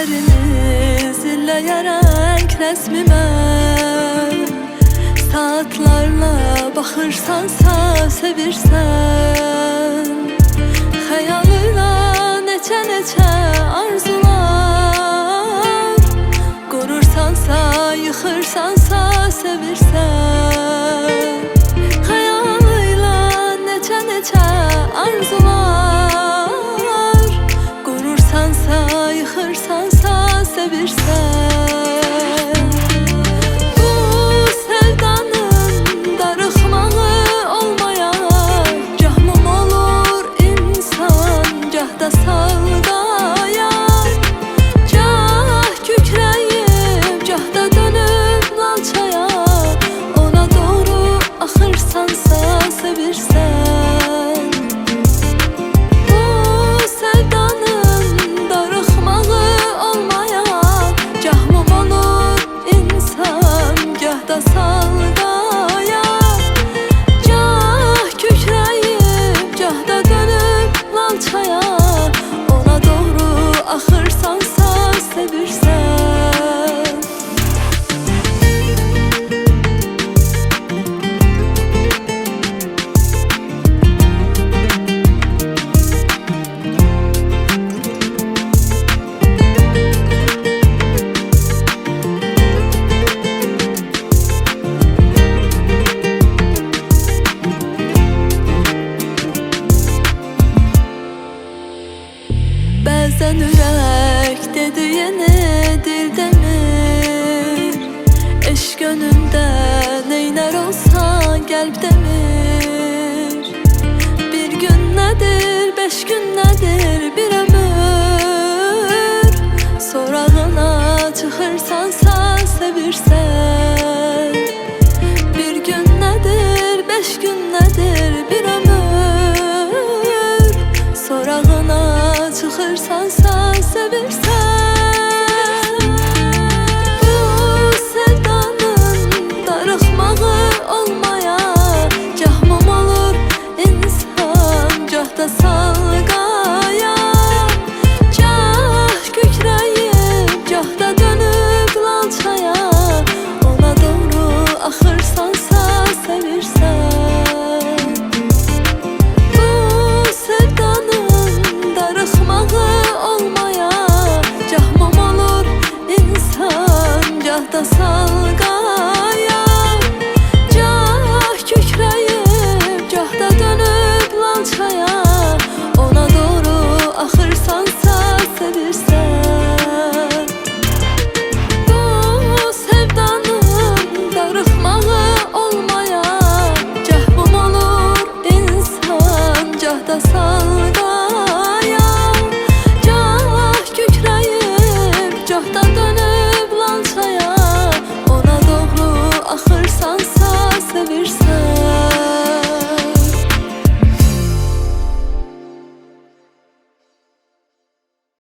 gözlerini zilləyərək rəsmimə, saatlarla baxırsansa sevirsən, xəyalıyla neçə arzular qurursansa, yıxırsansa sevirsən, xəyalıyla neçə arzular qurursansa, yıxırsansa sevirsən. Bu sevdanın darıxmağı olmayan, gah mum olur insan, gah da saldayan, gah kükrəyib, gah da dönüb lalçaya, ona doğru axırsansa sevirsən. Bu sevdanın darıxmağı olmayan, gah mum olur insan, gah da saldayan, gah kükrəyib, gah da dönüb lalçaya, ona doğru axırsansa sevirsən. Bəzən ürək dediyini dil demir, eşq önündə neynər olsan qəlb demir. Bir gün nədir, 5 gün nədir, bir ömür, sorağına çıxırsansa sevirsən. Bir gün nədir, 5 gün nədir, bir ömür, sorağına çıxırsansa sevirsən. Bu sevdanın darıxmağı olmayan, gah mum olur insan, gah da salqayan, gah kükrəyib, gah da dönüb lalçaya, ona doğru axırsansa sevirsən. Bu sevdanın darıxmağı olmayan, gah mum olur insan, gah da salqayan, gah kükrəyib, gah da dönüb lalçaya, ona doğru axırsansa sevirsən. Bu sevdanın darıxmağı olmayan, gah mum olur insan, gah da salqayan, gah kükrəyib, gah da dönüb lalçaya, ona doğru axır